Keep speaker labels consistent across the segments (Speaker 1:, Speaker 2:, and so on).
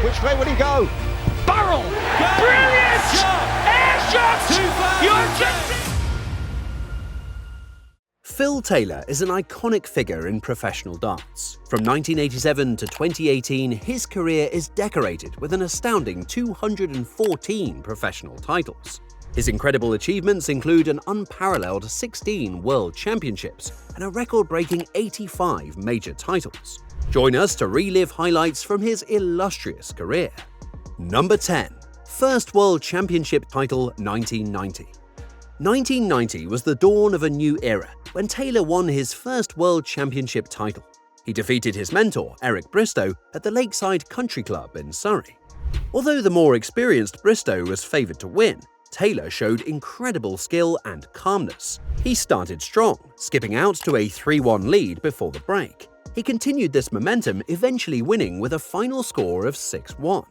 Speaker 1: Which way will he go? Barrel! Brilliant! Air shot! You're just...
Speaker 2: Phil Taylor is an iconic figure in professional darts. From 1987 to 2018, his career is decorated with an astounding 214 professional titles. His incredible achievements include an unparalleled 16 World Championships and a record-breaking 85 major titles. Join us to relive highlights from his illustrious career. Number 10. First World Championship title 1990. 1990 was the dawn of a new era when Taylor won his first World Championship title. He defeated his mentor, Eric Bristow, at the Lakeside Country Club in Surrey. Although the more experienced Bristow was favoured to win, Taylor showed incredible skill and calmness. He started strong, skipping out to a 3-1 lead before the break. He continued this momentum, eventually winning with a final score of 6-1.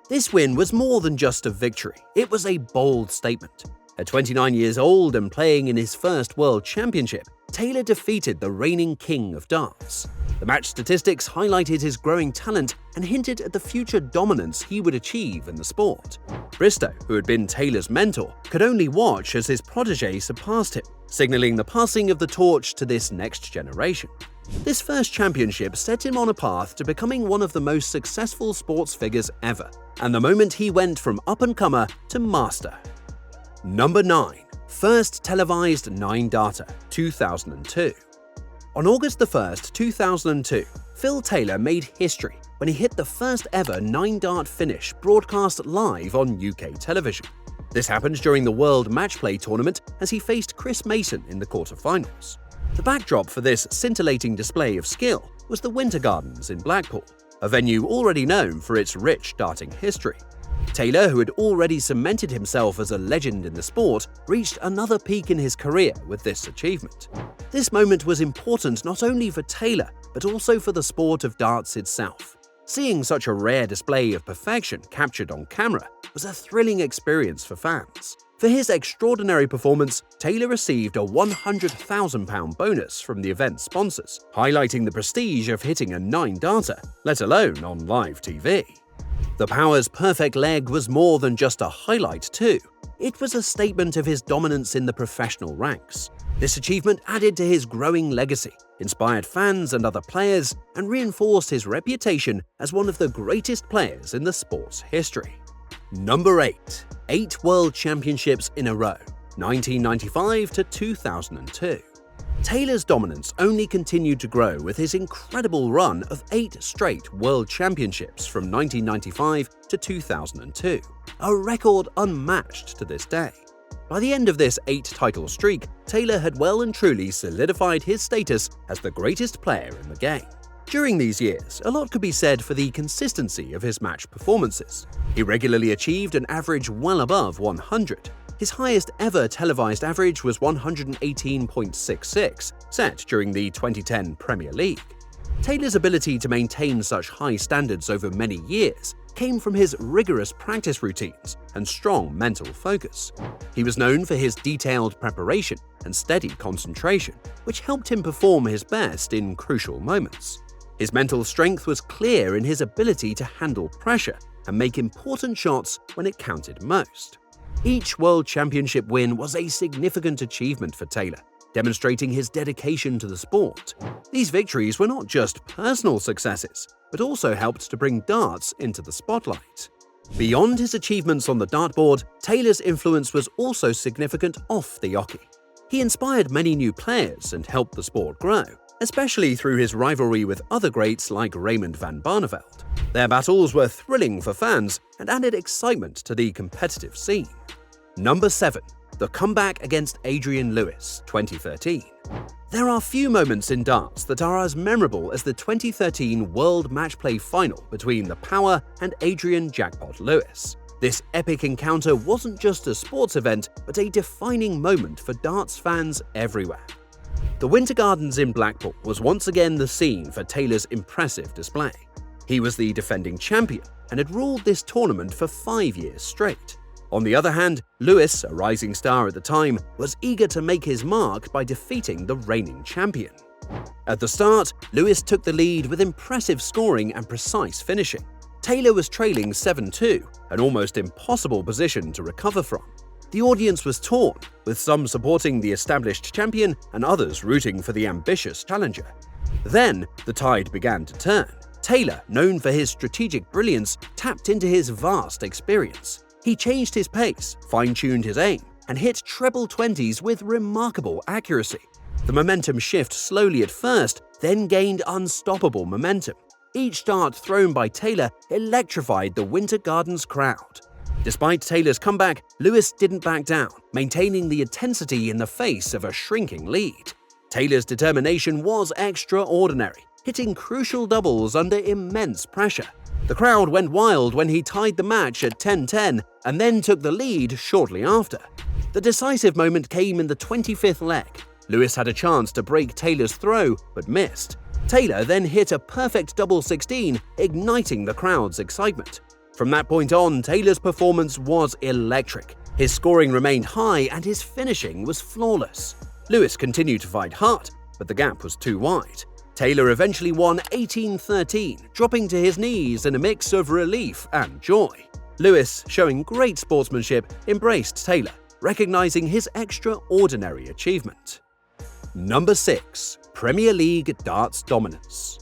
Speaker 2: This win was more than just a victory, it was a bold statement. At 29 years old and playing in his first World Championship, Taylor defeated the reigning king of darts. The match statistics highlighted his growing talent and hinted at the future dominance he would achieve in the sport. Bristow, who had been Taylor's mentor, could only watch as his protege surpassed him, signaling the passing of the torch to this next generation. This first championship set him on a path to becoming one of the most successful sports figures ever, and the moment he went from up-and-comer to master. Number 9. First televised 9-darter, 2002. On August 1, 2002, Phil Taylor made history when he hit the first ever 9-dart finish broadcast live on UK television. This happened during the World Matchplay tournament as he faced Chris Mason in the quarterfinals. The backdrop for this scintillating display of skill was the Winter Gardens in Blackpool, a venue already known for its rich darting history. Taylor, who had already cemented himself as a legend in the sport, reached another peak in his career with this achievement. This moment was important not only for Taylor, but also for the sport of darts itself. Seeing such a rare display of perfection captured on camera was a thrilling experience for fans. For his extraordinary performance, Taylor received a £100,000 bonus from the event sponsors, highlighting the prestige of hitting a 9-darter, let alone on live TV. The Power's perfect leg was more than just a highlight too. It was a statement of his dominance in the professional ranks. This achievement added to his growing legacy, inspired fans and other players, and reinforced his reputation as one of the greatest players in the sport's history. Number 8. 8 World Championships in a row, 1995 to 2002. Taylor's dominance only continued to grow with his incredible run of 8 straight World Championships from 1995 to 2002, a record unmatched to this day. By the end of this 8-title streak, Taylor had well and truly solidified his status as the greatest player in the game. During these years, a lot could be said for the consistency of his match performances. He regularly achieved an average well above 100. His highest ever televised average was 118.66, set during the 2010 Premier League. Taylor's ability to maintain such high standards over many years came from his rigorous practice routines and strong mental focus. He was known for his detailed preparation and steady concentration, which helped him perform his best in crucial moments. His mental strength was clear in his ability to handle pressure and make important shots when it counted most. Each World Championship win was a significant achievement for Taylor, demonstrating his dedication to the sport. These victories were not just personal successes, but also helped to bring darts into the spotlight. Beyond his achievements on the dartboard, Taylor's influence was also significant off the oche. He inspired many new players and helped the sport grow, especially through his rivalry with other greats like Raymond van Barneveld. Their battles were thrilling for fans and added excitement to the competitive scene. Number 7. The comeback against Adrian Lewis, 2013. There are few moments in darts that are as memorable as the 2013 World Matchplay final between the Power and Adrian Jackpot Lewis. This epic encounter wasn't just a sports event, but a defining moment for darts fans everywhere. The Winter Gardens in Blackpool was once again the scene for Taylor's impressive display. He was the defending champion and had ruled this tournament for 5 years straight. On the other hand, Lewis, a rising star at the time, was eager to make his mark by defeating the reigning champion. At the start, Lewis took the lead with impressive scoring and precise finishing. Taylor was trailing 7-2, an almost impossible position to recover from. The audience was torn, with some supporting the established champion and others rooting for the ambitious challenger. Then, the tide began to turn. Taylor, known for his strategic brilliance, tapped into his vast experience. He changed his pace, fine-tuned his aim, and hit treble 20s with remarkable accuracy. The momentum shift slowly at first, then gained unstoppable momentum. Each dart thrown by Taylor electrified the Winter Gardens crowd. Despite Taylor's comeback, Lewis didn't back down, maintaining the intensity in the face of a shrinking lead. Taylor's determination was extraordinary, hitting crucial doubles under immense pressure. The crowd went wild when he tied the match at 10-10 and then took the lead shortly after. The decisive moment came in the 25th leg. Lewis had a chance to break Taylor's throw, but missed. Taylor then hit a perfect double 16, igniting the crowd's excitement. From that point on, Taylor's performance was electric. His scoring remained high and his finishing was flawless. Lewis continued to fight hard, but the gap was too wide. Taylor eventually won 18-13, dropping to his knees in a mix of relief and joy. Lewis, showing great sportsmanship, embraced Taylor, recognizing his extraordinary achievement. Number 6. Premier League Darts Dominance.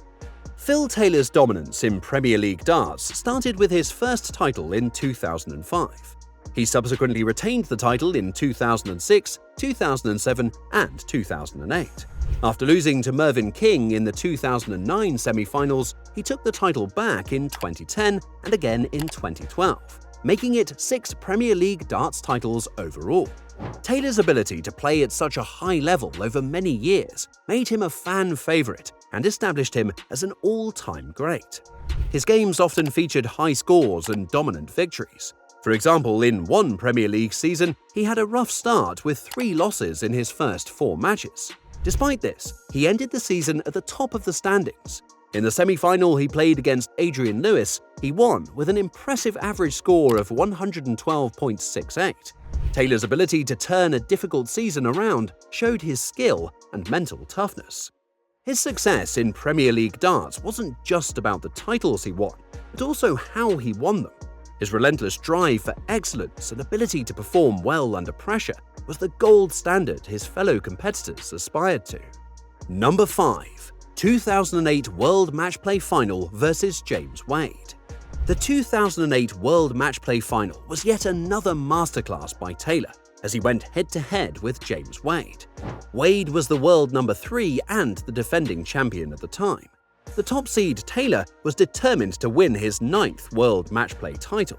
Speaker 2: Phil Taylor's dominance in Premier League darts started with his first title in 2005. He subsequently retained the title in 2006, 2007, and 2008. After losing to Mervyn King in the 2009 semi-finals, he took the title back in 2010 and again in 2012, making it 6 Premier League darts titles overall. Taylor's ability to play at such a high level over many years made him a fan favourite and established him as an all-time great. His games often featured high scores and dominant victories. For example, in one Premier League season, he had a rough start with 3 losses in his first 4 matches. Despite this, he ended the season at the top of the standings. In the semi-final he played against Adrian Lewis, he won with an impressive average score of 112.68. Taylor's ability to turn a difficult season around showed his skill and mental toughness. His success in Premier League darts wasn't just about the titles he won, but also how he won them. His relentless drive for excellence and ability to perform well under pressure was the gold standard his fellow competitors aspired to. Number 5. 2008 World Matchplay Final versus James Wade. The 2008 World Matchplay Final was yet another masterclass by Taylor, as he went head-to-head with James Wade. Wade was the world number 3 and the defending champion at the time. The top seed Taylor was determined to win his 9th World Matchplay title.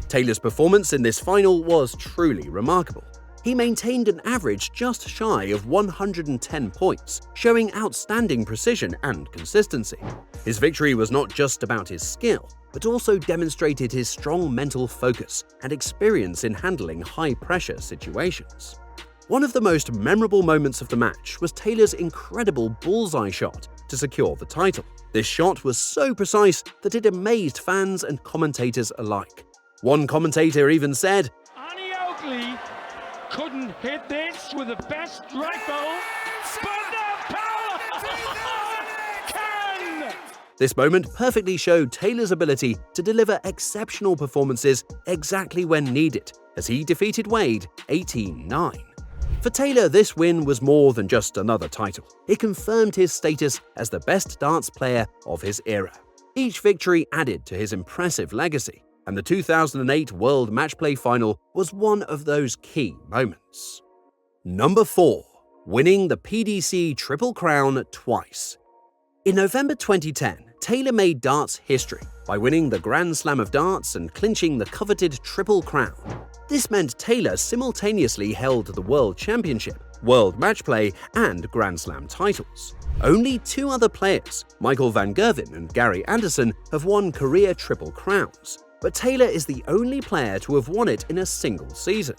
Speaker 2: Taylor's performance in this final was truly remarkable. He maintained an average just shy of 110 points, showing outstanding precision and consistency. His victory was not just about his skill, but also demonstrated his strong mental focus and experience in handling high-pressure situations. One of the most memorable moments of the match was Taylor's incredible bullseye shot to secure the title. This shot was so precise that it amazed fans and commentators alike. One commentator even said,
Speaker 1: Annie Oakley couldn't hit this with the best rifle, but the power can!
Speaker 2: This moment perfectly showed Taylor's ability to deliver exceptional performances exactly when needed, as he defeated Wade 18-9. For Taylor, this win was more than just another title. It confirmed his status as the best darts player of his era. Each victory added to his impressive legacy, and the 2008 World Matchplay Final was one of those key moments. Number 4. Winning the PDC Triple Crown twice. In November 2010, Taylor made darts history by winning the Grand Slam of Darts and clinching the coveted Triple Crown. This meant Taylor simultaneously held the World Championship, World Matchplay, and Grand Slam titles. Only 2 other players, Michael van Gerwen and Gary Anderson, have won career Triple Crowns, but Taylor is the only player to have won it in a single season.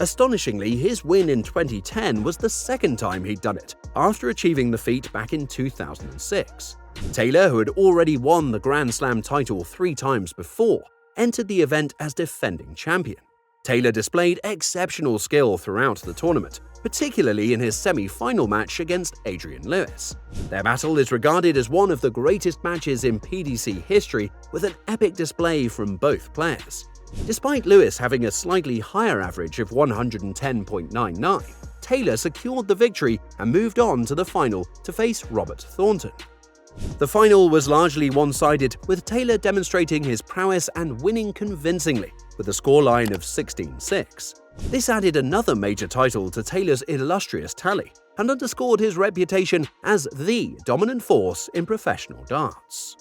Speaker 2: Astonishingly, his win in 2010 was the second time he'd done it, after achieving the feat back in 2006. Taylor, who had already won the Grand Slam title 3 times before, entered the event as defending champion. Taylor displayed exceptional skill throughout the tournament, particularly in his semi-final match against Adrian Lewis. Their battle is regarded as one of the greatest matches in PDC history, with an epic display from both players. Despite Lewis having a slightly higher average of 110.99, Taylor secured the victory and moved on to the final to face Robert Thornton. The final was largely one-sided, with Taylor demonstrating his prowess and winning convincingly, with a scoreline of 16-6. This added another major title to Taylor's illustrious tally and underscored his reputation as the dominant force in professional darts.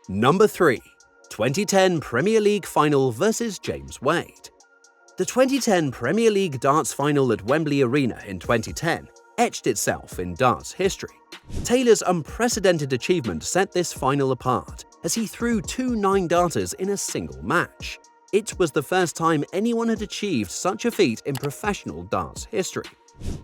Speaker 2: Number 3. 2010 Premier League Final vs James Wade. The 2010 Premier League darts final at Wembley Arena in 2010 etched itself in darts history. Taylor's unprecedented achievement set this final apart, as he threw 2 9-darters in a single match. It was the first time anyone had achieved such a feat in professional darts history.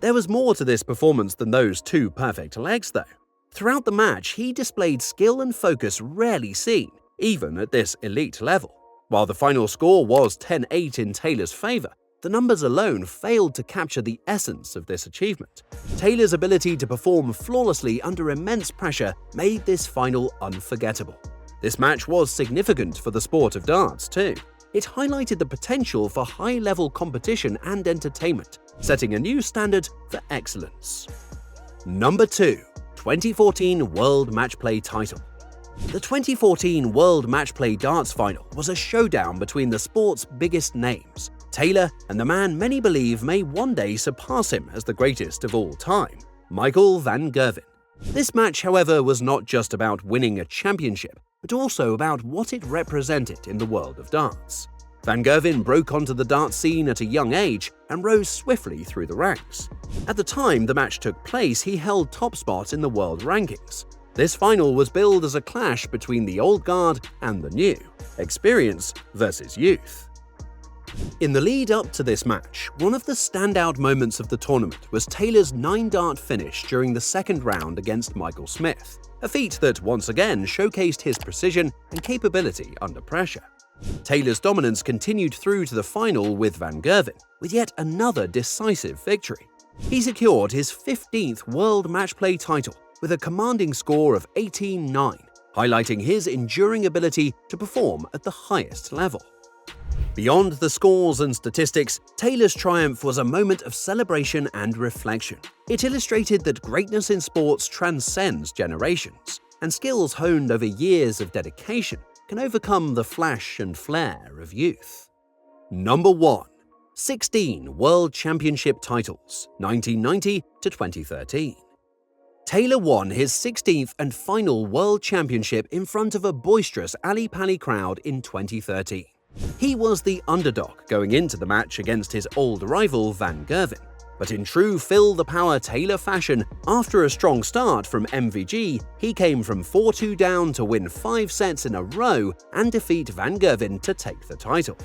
Speaker 2: There was more to this performance than those 2 perfect legs, though. Throughout the match, he displayed skill and focus rarely seen, even at this elite level. While the final score was 10-8 in Taylor's favour, the numbers alone failed to capture the essence of this achievement. Taylor's ability to perform flawlessly under immense pressure made this final unforgettable. This match was significant for the sport of darts too. It highlighted the potential for high-level competition and entertainment, setting a new standard for excellence. Number 2. 2014 World Matchplay title. The 2014 World Matchplay darts final was a showdown between the sport's biggest names, Taylor and the man many believe may one day surpass him as the greatest of all time, Michael van Gerwen. This match, however, was not just about winning a championship, but also about what it represented in the world of darts. Van Gerwen broke onto the darts scene at a young age and rose swiftly through the ranks. At the time the match took place, he held top spot in the world rankings. This final was billed as a clash between the old guard and the new, experience versus youth. In the lead up to this match, one of the standout moments of the tournament was Taylor's 9-dart finish during the second round against Michael Smith, a feat that once again showcased his precision and capability under pressure. Taylor's dominance continued through to the final with Van Gerwen, with yet another decisive victory. He secured his 15th World Matchplay title with a commanding score of 18-9, highlighting his enduring ability to perform at the highest level. Beyond the scores and statistics, Taylor's triumph was a moment of celebration and reflection. It illustrated that greatness in sports transcends generations, and skills honed over years of dedication can overcome the flash and flare of youth. Number 1. 16 World Championship titles, 1990 to 2013. Taylor won his 16th and final World Championship in front of a boisterous Ali Pali crowd in 2013. He was the underdog going into the match against his old rival Van Gerwen, but in true Phil the Power Taylor fashion, after a strong start from MVG, he came from 4-2 down to win 5 sets in a row and defeat Van Gerwen to take the title.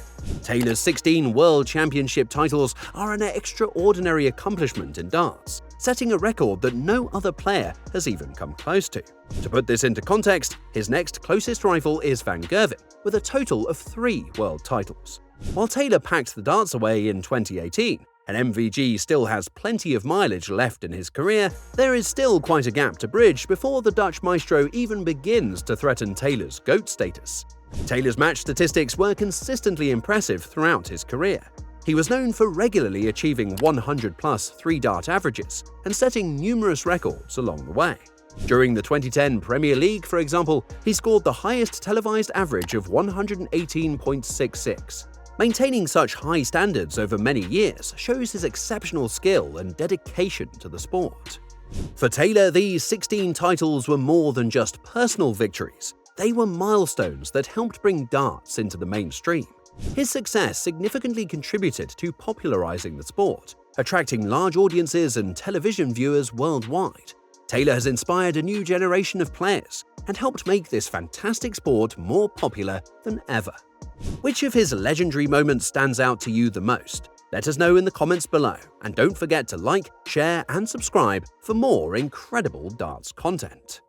Speaker 2: Taylor's 16 World Championship titles are an extraordinary accomplishment in darts, setting a record that no other player has even come close to. To put this into context, his next closest rival is Van Gerwen, with a total of 3 world titles. While Taylor packed the darts away in 2018, and MVG still has plenty of mileage left in his career, there is still quite a gap to bridge before the Dutch maestro even begins to threaten Taylor's GOAT status. Taylor's match statistics were consistently impressive throughout his career. He was known for regularly achieving 100-plus 3-dart averages and setting numerous records along the way. During the 2010 Premier League, for example, he scored the highest televised average of 118.66. Maintaining such high standards over many years shows his exceptional skill and dedication to the sport. For Taylor, these 16 titles were more than just personal victories. They were milestones that helped bring darts into the mainstream. His success significantly contributed to popularizing the sport, attracting large audiences and television viewers worldwide. Taylor has inspired a new generation of players and helped make this fantastic sport more popular than ever. Which of his legendary moments stands out to you the most? Let us know in the comments below, and don't forget to like, share, and subscribe for more incredible darts content.